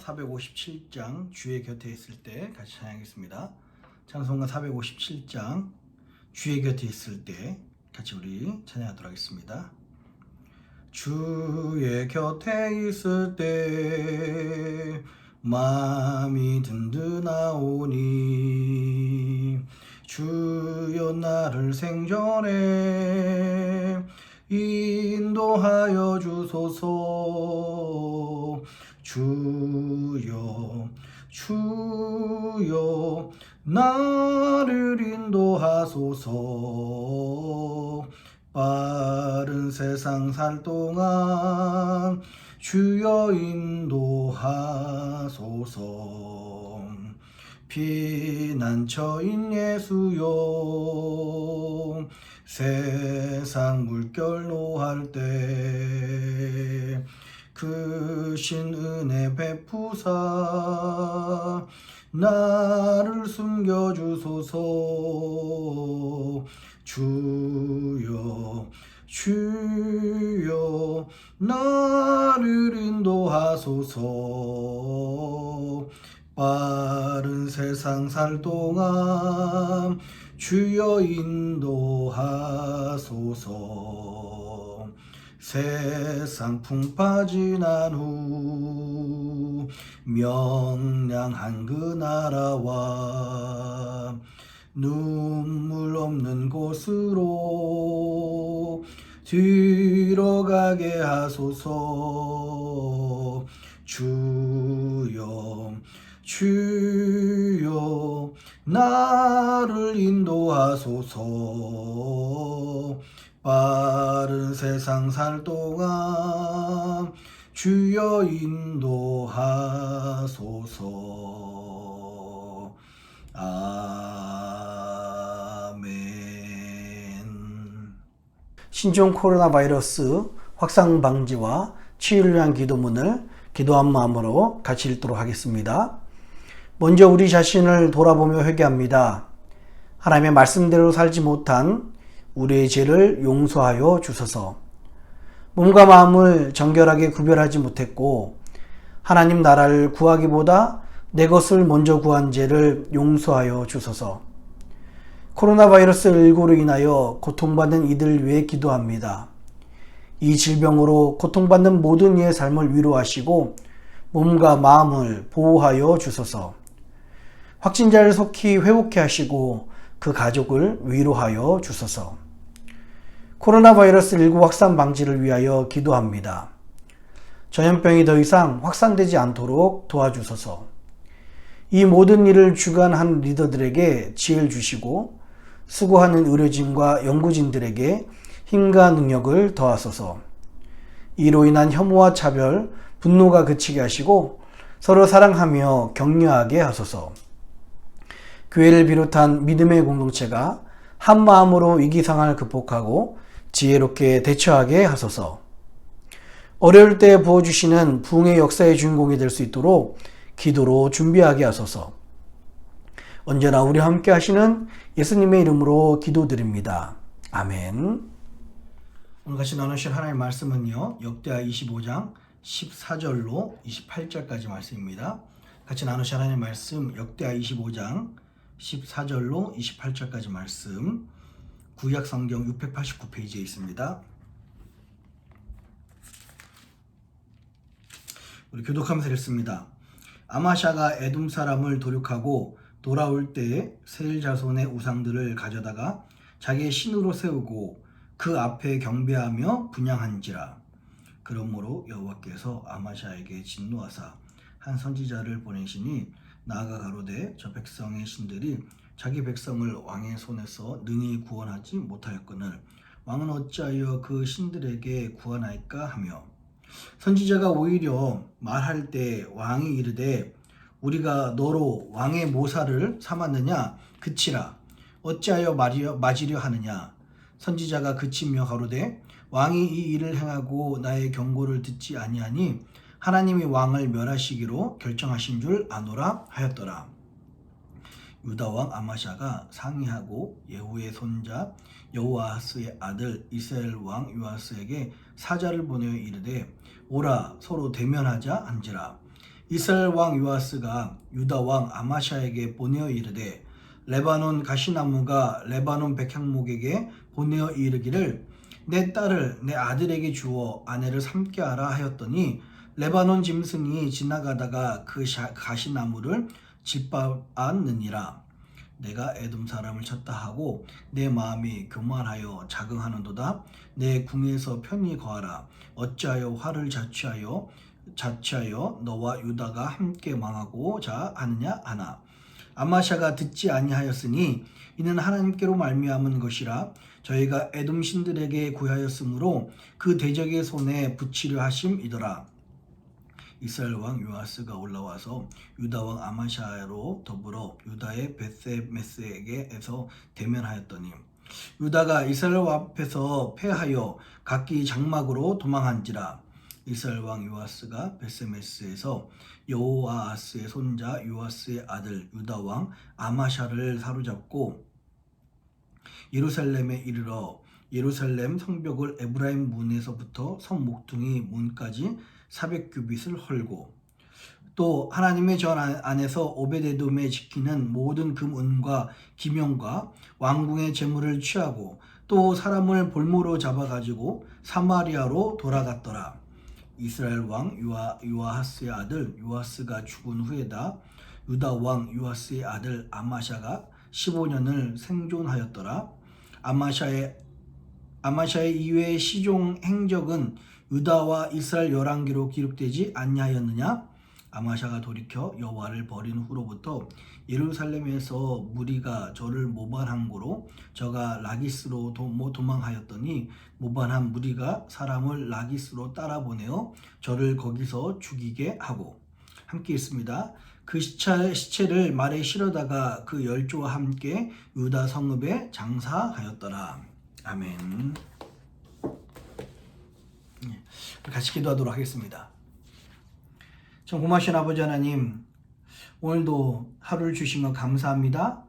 457장 주의 곁에 있을 때 같이 찬양하겠습니다. 찬송가 457장 주의 곁에 있을 때 같이 우리 찬양하도록 하겠습니다. 주의 곁에 있을 때 마음이 든든하오니 주여 나를 생전에 인도하여 주소서. 주여 나를 인도하소서. 빠른 세상 살 동안 주여 인도하소서. 피난처인 예수여 세상 물결 노할 때 크신 은혜 베푸사 나를 숨겨주소서. 주여 나를 인도하소서. 빠른 세상 살 동안 주여 인도하소서. 세상 풍파 지난 후 명량한 그 나라와 눈물 없는 곳으로 들어가게 하소서. 주여 나를 인도하소서. 빠른 세상 살 동안 주여 인도하소서. 아멘. 신종 코로나 바이러스 확산 방지와 치유를 위한 기도문을 기도한 마음으로 같이 읽도록 하겠습니다. 먼저 우리 자신을 돌아보며 회개합니다. 하나님의 말씀대로 살지 못한 우리의 죄를 용서하여 주소서. 몸과 마음을 정결하게 구별하지 못했고 하나님 나라를 구하기보다 내 것을 먼저 구한 죄를 용서하여 주소서. 코로나 바이러스19로 인하여 고통받는 이들을 위해 기도합니다. 이 질병으로 고통받는 모든 이의 삶을 위로하시고 몸과 마음을 보호하여 주소서. 확진자를 속히 회복케 하시고 그 가족을 위로하여 주소서. 코로나 바이러스19 확산 방지를 위하여 기도합니다. 전염병이 더 이상 확산되지 않도록 도와주소서. 이 모든 일을 주관한 리더들에게 지혜를 주시고 수고하는 의료진과 연구진들에게 힘과 능력을 더하소서. 이로 인한 혐오와 차별, 분노가 그치게 하시고 서로 사랑하며 격려하게 하소서. 교회를 비롯한 믿음의 공동체가 한 마음으로 위기 상황을 극복하고 지혜롭게 대처하게 하소서. 어려울 때 부어주시는 부흥의 역사의 주인공이 될 수 있도록 기도로 준비하게 하소서. 언제나 우리와 함께 하시는 예수님의 이름으로 기도드립니다. 아멘. 오늘 같이 나누실 하나님의 말씀은요, 역대하 25장 14절로 28절까지 말씀입니다. 같이 나누실 하나님의 말씀 역대하 25장 14절로 28절까지 말씀 구약 성경 689페이지에 있습니다. 우리 교독하면서 읽습니다. 아마샤가 에돔 사람을 도륙하고 돌아올 때 세일 자손의 우상들을 가져다가 자기의 신으로 세우고 그 앞에 경배하며 분향한지라. 그러므로 여호와께서 아마샤에게 진노하사 한 선지자를 보내시니 나아가 가로되 저 백성의 신들이 자기 백성을 왕의 손에서 능히 구원하지 못하였거늘 왕은 어찌하여 그 신들에게 구원할까 하며, 선지자가 오히려 말할 때 왕이 이르되 우리가 너로 왕의 모사를 삼았느냐 그치라. 어찌하여 맞으려 하느냐. 선지자가 그치며 가로되 왕이 이 일을 행하고 나의 경고를 듣지 아니하니 하나님이 왕을 멸하시기로 결정하신 줄 아노라 하였더라. 유다왕 아마샤가 상의하고 예후의 손자 여호아하스의 아들 이스라엘 왕 요아스에게 사자를 보내어 이르되 오라 서로 대면하자 한지라. 이스라엘 왕 요아스가 유다 왕 아마샤에게 보내어 이르되 레바논 가시나무가 레바논 백향목에게 보내어 이르기를 내 딸을 내 아들에게 주어 아내를 삼게 하라 하였더니 레바논 짐승이 지나가다가 그 가시나무를 짓밟았느니라. 내가 에돔 사람을 쳤다 하고 내 마음이 교만하여 자긍하는도다. 내 궁에서 편히 거하라. 어찌하여 화를 자취하여 너와 유다가 함께 망하고자 하느냐 하나. 아마샤가 듣지 아니하였으니 이는 하나님께로 말미암은 것이라. 저희가 에돔 신들에게 구하였으므로 그 대적의 손에 붙이려 하심이더라. 이스라엘 왕 요아스가 올라와서 유다 왕 아마샤로 더불어 유다의 벳세메스에게에서 대면하였더니 유다가 이스라엘 앞에서 패하여 각기 장막으로 도망한지라. 이스라엘 왕 요아스가 벳세메스에서 여호아스의 손자 요아스의 아들 유다 왕 아마샤를 사로잡고 예루살렘에 이르러 예루살렘 성벽을 에브라임 문에서부터 성 목퉁이 문까지 400규빗을 헐고 또 하나님의 전 안에서 오벳에돔에 지키는 모든 금은과 기명과 왕궁의 재물을 취하고 또 사람을 볼모로 잡아가지고 사마리아로 돌아갔더라. 이스라엘 왕 요아하스의 아들 요아스가 죽은 후에다 유다 왕 요아스의 아들 아마샤가 15년을 생존하였더라. 아마샤의 이외의 시종 행적은 유다와 이스라엘 열왕기로 기록되지 아니하였느냐? 아마샤가 돌이켜 여호와를 버린 후로부터 예루살렘에서 무리가 저를 모반한 고로 저가 라기스로 도망하였더니 모반한 무리가 사람을 라기스로 따라보내어 저를 거기서 죽이게 하고 함께 있습니다. 그 시체를 말에 실어다가 그 열조와 함께 유다 성읍에 장사하였더라. 아멘. 같이 기도하도록 하겠습니다. 참 고마우신 아버지 하나님, 오늘도 하루를 주신 것 감사합니다.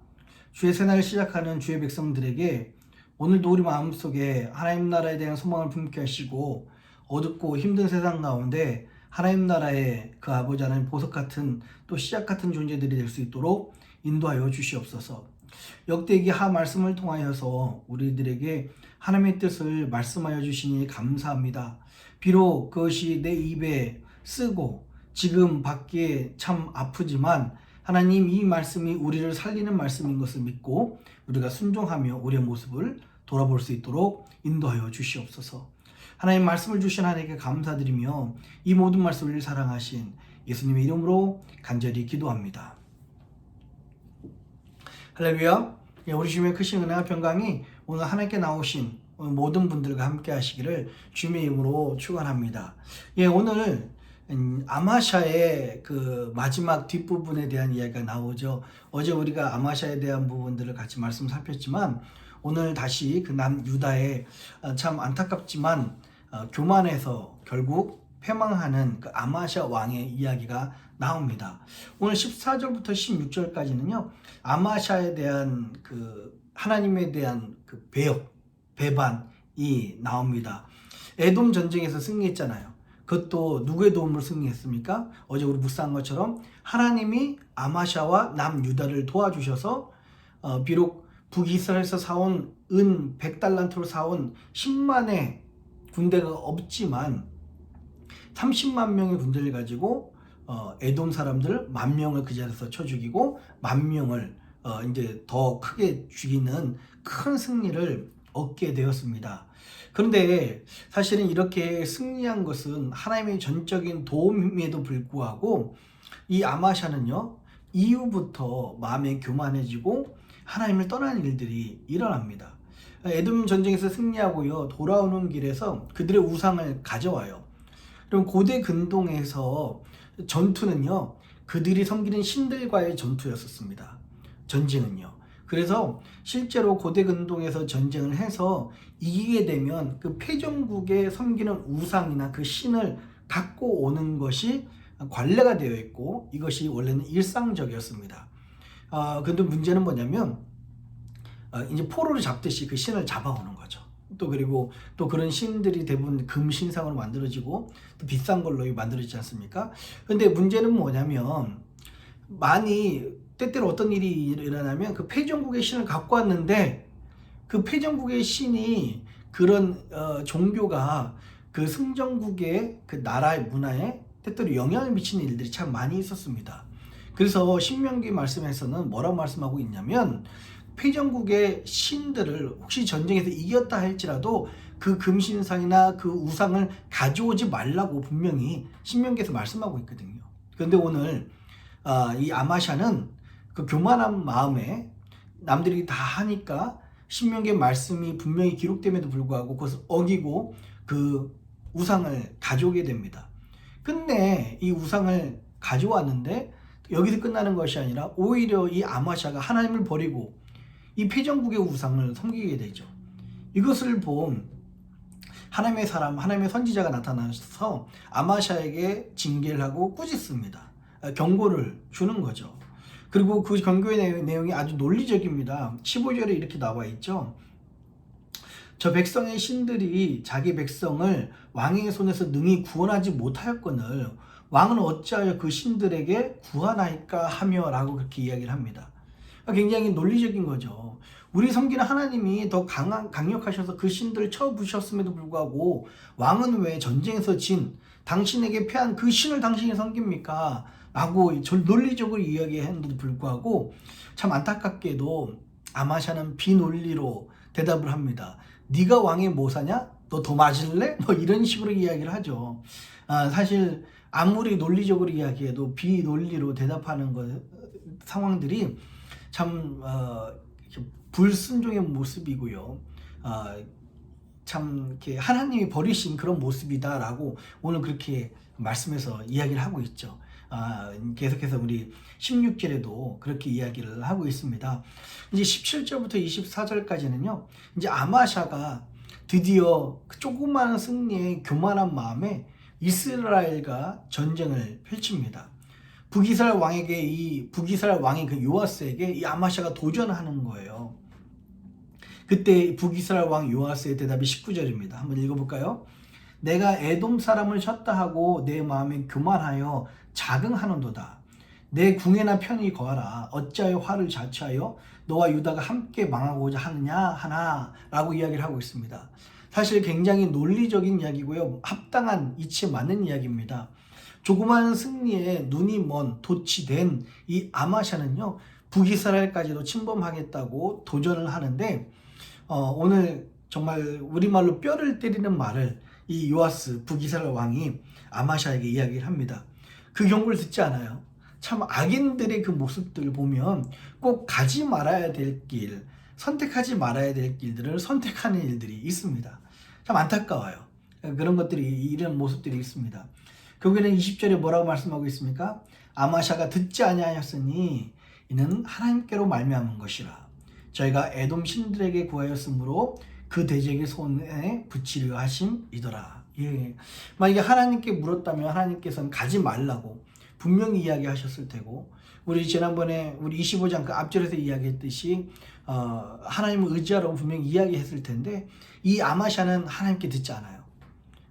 주의 새날을 시작하는 주의 백성들에게 오늘도 우리 마음속에 하나님 나라에 대한 소망을 품게 하시고 어둡고 힘든 세상 가운데 하나님 나라의 그 아버지 하나님 보석 같은 또 시작 같은 존재들이 될 수 있도록 인도하여 주시옵소서. 역대기 하 말씀을 통하여서 우리들에게 하나님의 뜻을 말씀하여 주시니 감사합니다. 비록 그것이 내 입에 쓰고 지금 받기에 참 아프지만 하나님 이 말씀이 우리를 살리는 말씀인 것을 믿고 우리가 순종하며 우리의 모습을 돌아볼 수 있도록 인도하여 주시옵소서. 하나님 말씀을 주신 하나님께 감사드리며 이 모든 말씀을 사랑하신 예수님의 이름으로 간절히 기도합니다. 할렐루야. 우리 주님의 크신 은혜와 평강이 오늘 하나님께 나오신 모든 분들과 함께 하시기를 주님의 이름으로 축원합니다. 오늘 아마샤의 그 마지막 뒷부분에 대한 이야기가 나오죠. 어제 우리가 아마샤에 대한 부분들을 같이 말씀 살폈지만 오늘 다시 그 남유다의 참 안타깝지만 교만해서 결국 패망하는 그 아마샤 왕의 이야기가 나옵니다. 오늘 14절부터 16절까지는요. 아마샤에 대한 그 하나님에 대한 그 배반이 나옵니다. 에돔 전쟁에서 승리했잖아요. 그것도 누구의 도움으로 승리했습니까? 어제 우리 묵상한 것처럼 하나님이 아마샤와 남유다를 도와주셔서 비록 북이스라엘에서 사온 은 100달란트로 사온 10만의 군대가 없지만 30만 명의 군대를 가지고 에돔 사람들 10,000명을 그 자리에서 쳐 죽이고 10,000명을 이제 더 크게 죽이는 큰 승리를 얻게 되었습니다. 그런데 사실은 이렇게 승리한 것은 하나님의 전적인 도움임에도 불구하고 이 아마샤는요 이후부터 마음이 교만해지고 하나님을 떠나는 일들이 일어납니다. 에돔 전쟁에서 승리하고요 돌아오는 길에서 그들의 우상을 가져와요. 그럼 고대 근동에서 전투는요 그들이 섬기는 신들과의 전투였었습니다. 전쟁은요. 그래서 실제로 고대 근동에서 전쟁을 해서 이기게 되면 그 패전국에 섬기는 우상이나 그 신을 갖고 오는 것이 관례가 되어 있고 이것이 원래는 일상적이었습니다. 그런데 문제는 뭐냐면 이제 포로를 잡듯이 그 신을 잡아오는 거죠. 또 그리고 또 그런 신들이 대부분 금 신상으로 만들어지고 또 비싼 걸로 만들어지지 않습니까? 근데 문제는 뭐냐면 많이 때때로 어떤 일이 일어나면 그 패전국의 신을 갖고 왔는데 그 패전국의 신이 그런 종교가 그 승전국의 그 나라의 문화에 때때로 영향을 미치는 일들이 참 많이 있었습니다. 그래서 신명기 말씀에서는 뭐라고 말씀하고 있냐면 패전국의 신들을 혹시 전쟁에서 이겼다 할지라도 그 금신상이나 그 우상을 가져오지 말라고 분명히 신명기에서 말씀하고 있거든요. 그런데 오늘 이 아마샤는 그 교만한 마음에 남들이 다 하니까 신명기의 말씀이 분명히 기록됨에도 불구하고 그것을 어기고 그 우상을 가져오게 됩니다. 근데 이 우상을 가져왔는데 여기서 끝나는 것이 아니라 오히려 이 아마샤가 하나님을 버리고 이 패전국의 우상을 섬기게 되죠. 이것을 본 하나님의 사람, 하나님의 선지자가 나타나서 아마샤에게 징계를 하고 꾸짖습니다. 경고를 주는 거죠. 그리고 그 경고의 내용이 아주 논리적입니다. 15절에 이렇게 나와 있죠. 저 백성의 신들이 자기 백성을 왕의 손에서 능히 구원하지 못하였거늘 왕은 어찌하여 그 신들에게 구하나이까 하며 라고 그렇게 이야기를 합니다. 굉장히 논리적인 거죠. 우리 섬기는 하나님이 더 강력하셔서 그 신들을 쳐부셨음에도 불구하고 왕은 왜 전쟁에서 진 당신에게 패한 그 신을 당신이 섬깁니까? 라고 논리적으로 이야기했는데도 불구하고 참 안타깝게도 아마샤는 비논리로 대답을 합니다. 네가 왕의 모사냐? 너 더 맞을래? 뭐 이런 식으로 이야기를 하죠. 사실 아무리 논리적으로 이야기해도 비논리로 대답하는 상황들이 참 불순종의 모습이고요. 참 이렇게 하나님이 버리신 그런 모습이다라고 오늘 그렇게 말씀해서 이야기를 하고 있죠. 계속해서 우리 16절에도 그렇게 이야기를 하고 있습니다. 이제 17절부터 24절까지는요. 이제 아마샤가 드디어 그 조그마한 승리의 교만한 마음에 이스라엘과 전쟁을 펼칩니다. 북이스라엘 왕이 그 요아스에게 이 아마샤가 도전하는 거예요. 그때 북이스라엘 왕 요아스의 대답이 19절입니다. 한번 읽어볼까요? 내가 에돔 사람을 쳤다 하고 내 마음에 교만하여 자긍하는도다. 내 궁에나 편히 거하라. 어찌하여 화를 자초하여 너와 유다가 함께 망하고자 하나 라고 이야기를 하고 있습니다. 사실 굉장히 논리적인 이야기고요. 합당한 이치에 맞는 이야기입니다. 조그마한 승리에 눈이 먼 도치된 이 아마샤는요. 북이스라엘까지도 침범하겠다고 도전을 하는데 오늘 정말 우리말로 뼈를 때리는 말을 이 요아스 북이스라엘 왕이 아마샤에게 이야기를 합니다. 그 경고를 듣지 않아요. 참 악인들의 그 모습들을 보면 꼭 가지 말아야 될 길, 선택하지 말아야 될 길들을 선택하는 일들이 있습니다. 참 안타까워요. 그런 것들이 이런 모습들이 있습니다. 결국에는 20절에 뭐라고 말씀하고 있습니까? 아마샤가 듣지 아니하였으니 이는 하나님께로 말미암은 것이라. 저희가 에돔 신들에게 구하였으므로 그 대적의 손에 붙이려 하심이더라. 예. 만약에 하나님께 물었다면 하나님께서는 가지 말라고 분명히 이야기하셨을 테고, 우리 지난번에 우리 25장 그 앞절에서 이야기했듯이 하나님을 의지하라고 분명히 이야기했을 텐데 이 아마샤는 하나님께 듣지 않아요.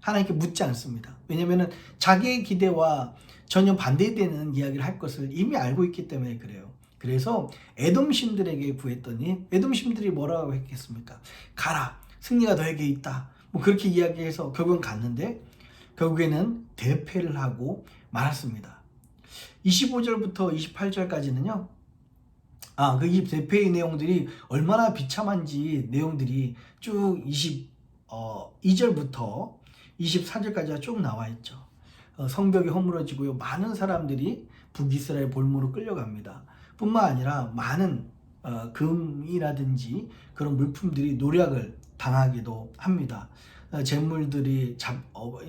하나님께 묻지 않습니다. 왜냐하면 자기의 기대와 전혀 반대되는 이야기를 할 것을 이미 알고 있기 때문에 그래요. 그래서 에돔 신들에게 구했더니 에돔 신들이 뭐라고 했겠습니까? 가라, 승리가 너에게 있다. 뭐 그렇게 이야기해서 결국은 갔는데 결국에는 대패를 하고 말았습니다. 25절부터 28절까지는요. 그 대패의 내용들이 얼마나 비참한지 내용들이 쭉 22절부터 24절까지가 쭉 나와 있죠. 성벽이 허물어지고요. 많은 사람들이 북이스라엘 볼모로 끌려갑니다. 뿐만 아니라 많은 금이라든지 그런 물품들이 노략을 당하기도 합니다. 재물들이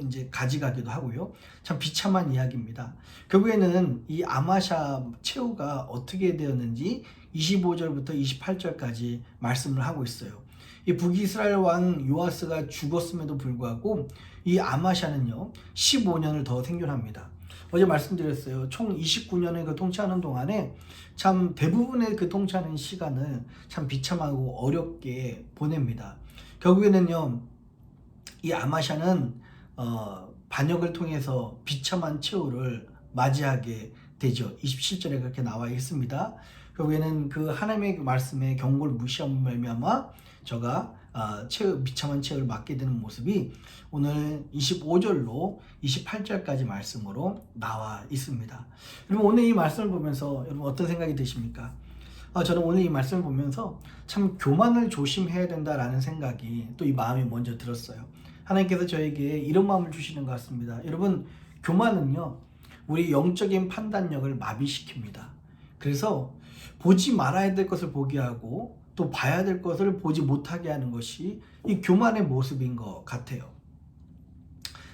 이제 가져가기도 하고요. 참 비참한 이야기입니다. 결국에는 이 아마샤 최후가 어떻게 되었는지 25절부터 28절까지 말씀을 하고 있어요. 이 북이스라엘 왕 요아스가 죽었음에도 불구하고 이 아마샤는요 15년을 더 생존합니다. 어제 말씀드렸어요. 총 29년을 그 통치하는 동안에 참 대부분의 그 통치하는 시간을 참 비참하고 어렵게 보냅니다. 결국에는요, 이 아마샤는 반역을 통해서 비참한 최후를 맞이하게 되죠. 27절에 그렇게 나와 있습니다. 결국에는 그 하나님의 말씀에 경고를 무시함으로 말미암아 저가 비참한 최후를 맞게 되는 모습이 오늘 25절로 28절까지 말씀으로 나와 있습니다. 여러분, 오늘 이 말씀을 보면서 여러분 어떤 생각이 드십니까? 저는 오늘 이 말씀을 보면서 참 교만을 조심해야 된다라는 생각이 또 이 마음이 먼저 들었어요. 하나님께서 저에게 이런 마음을 주시는 것 같습니다. 여러분, 교만은요, 우리 영적인 판단력을 마비시킵니다. 그래서 보지 말아야 될 것을 보게 하고 또 봐야 될 것을 보지 못하게 하는 것이 이 교만의 모습인 것 같아요.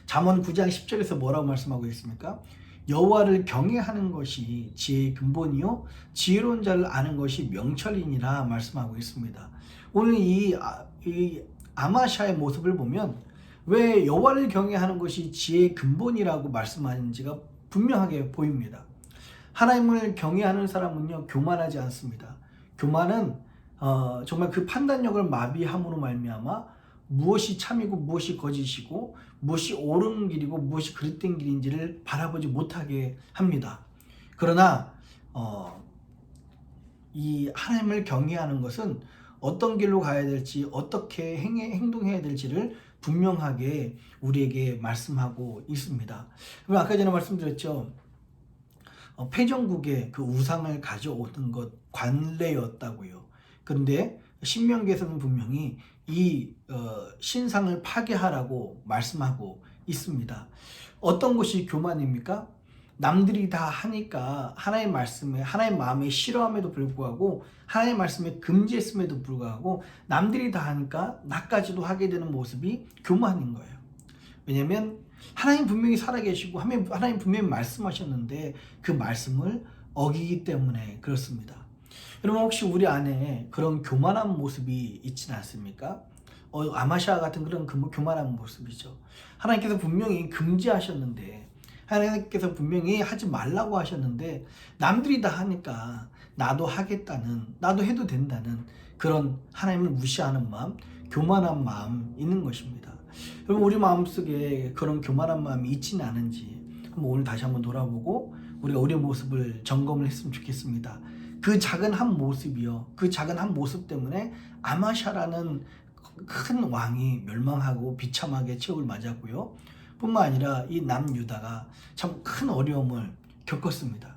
잠언 9장 10절에서 뭐라고 말씀하고 있습니까? 여호와를 경외하는 것이 지혜의 근본이요 지혜로운 자를 아는 것이 명철이니라 말씀하고 있습니다. 오늘 이 아마샤의 모습을 보면 왜 여호와를 경외하는 것이 지혜의 근본이라고 말씀하는지가 분명하게 보입니다. 하나님을 경외하는 사람은요 교만하지 않습니다. 교만은 정말 그 판단력을 마비함으로 말미암아 무엇이 참이고 무엇이 거짓이고 무엇이 옳은 길이고 무엇이 그릇된 길인지를 바라보지 못하게 합니다. 그러나 이 하나님을 경외하는 것은 어떤 길로 가야 될지 어떻게 행동해야 될지를 분명하게 우리에게 말씀하고 있습니다. 아까 전에 말씀드렸죠. 패전국에 그 우상을 가져오는 것 관례였다고요. 그런데 신명기에서는 분명히 이 신상을 파괴하라고 말씀하고 있습니다. 어떤 것이 교만입니까? 남들이 다 하니까 하나님의 말씀에 하나님의 마음에 싫어함에도 불구하고 하나님의 말씀에 금지했음에도 불구하고 남들이 다 하니까 나까지도 하게 되는 모습이 교만인 거예요. 왜냐하면 하나님 분명히 살아계시고 하나님 분명히 말씀하셨는데 그 말씀을 어기기 때문에 그렇습니다. 여러분, 혹시 우리 안에 그런 교만한 모습이 있지는 않습니까? 아마샤 같은 그런 교만한 모습이죠. 하나님께서 분명히 금지하셨는데 하나님께서 분명히 하지 말라고 하셨는데 남들이 다 하니까 나도 하겠다는, 나도 해도 된다는 그런 하나님을 무시하는 마음, 교만한 마음 있는 것입니다. 여러분, 우리 마음속에 그런 교만한 마음이 있지는 않은지 한번 오늘 다시 한번 돌아보고 우리가 우리의 모습을 점검을 했으면 좋겠습니다. 그 작은 한 모습이요, 그 작은 한 모습 때문에 아마샤라는 큰 왕이 멸망하고 비참하게 최후를 맞았고요, 뿐만 아니라 이 남유다가 참 큰 어려움을 겪었습니다.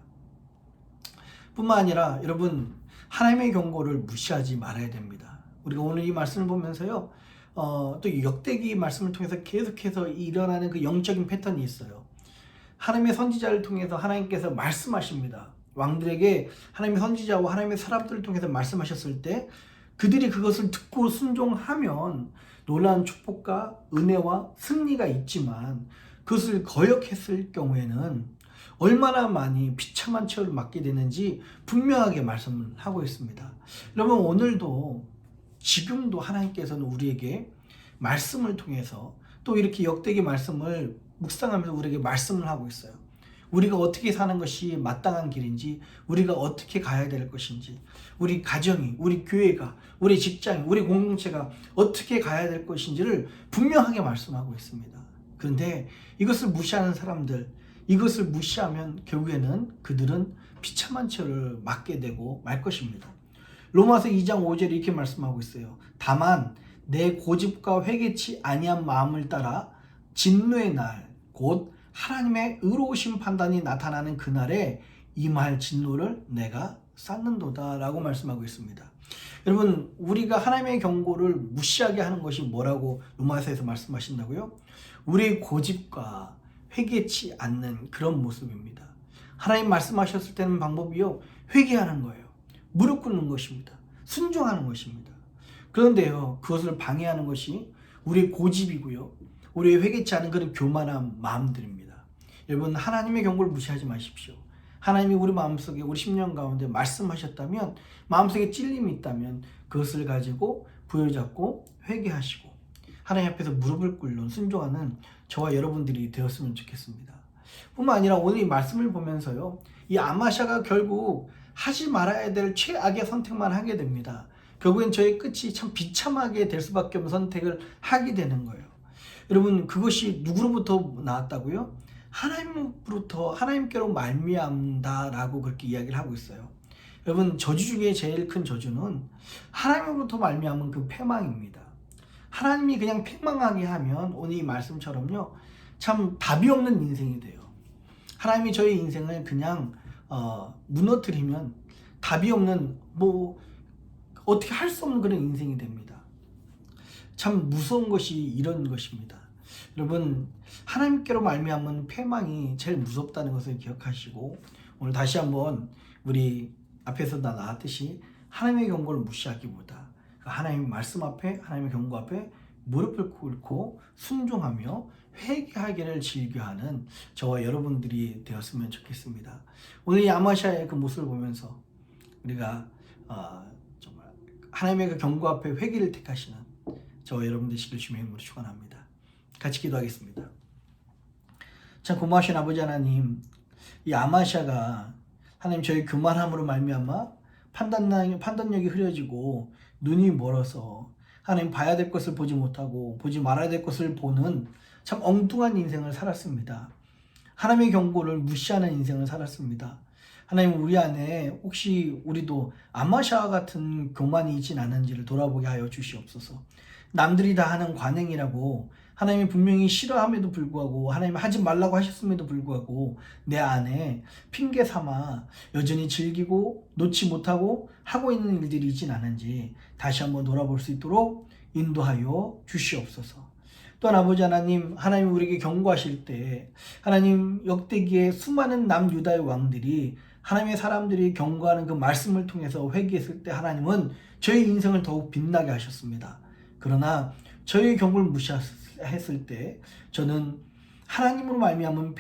뿐만 아니라 여러분, 하나님의 경고를 무시하지 말아야 됩니다. 우리가 오늘 이 말씀을 보면서요, 또 역대기 말씀을 통해서 계속해서 일어나는 그 영적인 패턴이 있어요. 하나님의 선지자를 통해서 하나님께서 말씀하십니다. 왕들에게 하나님의 선지자와 하나님의 사람들을 통해서 말씀하셨을 때 그들이 그것을 듣고 순종하면 놀라운 축복과 은혜와 승리가 있지만 그것을 거역했을 경우에는 얼마나 많이 비참한 최후를 맞게 되는지 분명하게 말씀을 하고 있습니다. 여러분, 오늘도 지금도 하나님께서는 우리에게 말씀을 통해서 또 이렇게 역대기 말씀을 묵상하면서 우리에게 말씀을 하고 있어요. 우리가 어떻게 사는 것이 마땅한 길인지, 우리가 어떻게 가야 될 것인지, 우리 가정이, 우리 교회가, 우리 직장이, 우리 공동체가 어떻게 가야 될 것인지를 분명하게 말씀하고 있습니다. 그런데 이것을 무시하는 사람들, 이것을 무시하면 결국에는 그들은 비참한 죄를 맞게 되고 말 것입니다. 로마서 2장 5절에 이렇게 말씀하고 있어요. 다만 내 고집과 회개치 아니한 마음을 따라 진노의 날, 곧 하나님의 의로우신 판단이 나타나는 그날에 임할 진노를 내가 쌓는도다 라고 말씀하고 있습니다. 여러분, 우리가 하나님의 경고를 무시하게 하는 것이 뭐라고 로마서에서 말씀하신다고요? 우리의 고집과 회개치 않는 그런 모습입니다. 하나님 말씀하셨을 때는 방법이요, 회개하는 거예요. 무릎 꿇는 것입니다. 순종하는 것입니다. 그런데요, 그것을 방해하는 것이 우리의 고집이고요, 우리의 회개치 않은 그런 교만한 마음들입니다. 여러분, 하나님의 경고를 무시하지 마십시오. 하나님이 우리 마음속에, 우리 심령 가운데 말씀하셨다면, 마음속에 찔림이 있다면 그것을 가지고 부여잡고 회개하시고 하나님 앞에서 무릎을 꿇는 순종하는 저와 여러분들이 되었으면 좋겠습니다. 뿐만 아니라 오늘 이 말씀을 보면서요, 이 아마샤가 결국 하지 말아야 될 최악의 선택만 하게 됩니다. 결국엔 저의 끝이 참 비참하게 될 수밖에 없는 선택을 하게 되는 거예요. 여러분, 그것이 누구로부터 나왔다고요? 하나님으로부터, 하나님께로 말미암다라고 그렇게 이야기를 하고 있어요. 여러분, 저주 중에 제일 큰 저주는 하나님으로부터 말미암은 그 패망입니다. 하나님이 그냥 패망하게 하면 오늘 이 말씀처럼요, 참 답이 없는 인생이 돼요. 하나님이 저희 인생을 그냥 무너뜨리면 답이 없는, 어떻게 할 수 없는 그런 인생이 됩니다. 참 무서운 것이 이런 것입니다. 여러분, 하나님께로 말미암은 패망이 제일 무섭다는 것을 기억하시고, 오늘 다시 한번 우리 앞에서 다 나왔듯이 하나님의 경고를 무시하기보다 하나님의 말씀 앞에, 하나님의 경고 앞에 무릎을 꿇고 순종하며 회개하기를 즐겨하는 저와 여러분들이 되었으면 좋겠습니다. 오늘 이 아마샤의 그 모습을 보면서 우리가 정말 하나님의 그 경고 앞에 회개를 택하시는 저와 여러분 되시길 주님의 이름으로 축원합니다. 같이 기도하겠습니다. 참 고마우신 아버지 하나님, 이 아마샤가 하나님 저희 교만함으로 말미암아 판단력이 흐려지고 눈이 멀어서 하나님 봐야 될 것을 보지 못하고 보지 말아야 될 것을 보는 참 엉뚱한 인생을 살았습니다. 하나님의 경고를 무시하는 인생을 살았습니다. 하나님, 우리 안에 혹시 우리도 아마샤와 같은 교만이 있진 않은지를 돌아보게 하여 주시옵소서. 남들이 다 하는 관행이라고 하나님이 분명히 싫어함에도 불구하고 하나님 하지 말라고 하셨음에도 불구하고 내 안에 핑계 삼아 여전히 즐기고 놓지 못하고 하고 있는 일들이 있진 않은지 다시 한번 돌아볼 수 있도록 인도하여 주시옵소서. 또한 아버지 하나님, 하나님이 우리에게 경고하실 때 하나님 역대기에 수많은 남유다의 왕들이 하나님의 사람들이 경고하는 그 말씀을 통해서 회개했을 때 하나님은 저희 인생을 더욱 빛나게 하셨습니다. 그러나 저희의 경고를 무시했을 때 저는 하나님으로 말미암은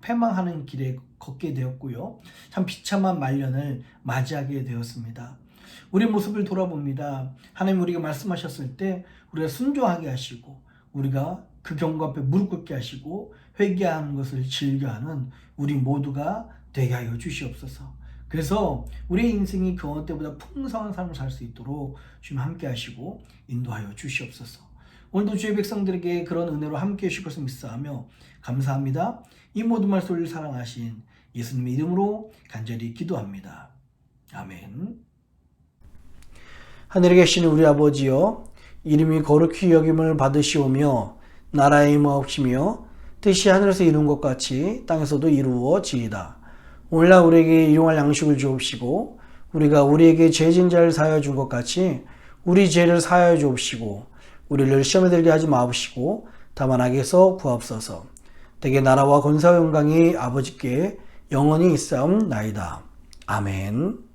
패망하는 길에 걷게 되었고요. 참 비참한 말년을 맞이하게 되었습니다. 우리 모습을 돌아봅니다. 하나님 우리가 말씀하셨을 때 우리가 순종하게 하시고 우리가 그 경고 앞에 무릎 꿇게 하시고 회개하는 것을 즐겨하는 우리 모두가 되게 하여 주시옵소서. 그래서 우리의 인생이 그 어느 때보다 풍성한 삶을 살 수 있도록 주님 함께 하시고 인도하여 주시옵소서. 오늘도 주의 백성들에게 그런 은혜로 함께 해주실 것을 믿사하며 감사합니다. 이 모든 말씀을 사랑하신 예수님의 이름으로 간절히 기도합니다. 아멘. 하늘에 계신 우리 아버지여, 이름이 거룩히 여김을 받으시오며 나라의 임하옵시며 뜻이 하늘에서 이룬 것 같이 땅에서도 이루어지이다. 오늘날 우리에게 일용할 양식을 주옵시고 우리가 우리에게 죄진 자를 사하여 준 것 같이 우리 죄를 사하여 주옵시고 우리를 시험에 들게 하지 마옵시고 다만 악에서 구하옵소서. 대개 나라와 권세와 영광이 아버지께 영원히 있사옵나이다. 아멘.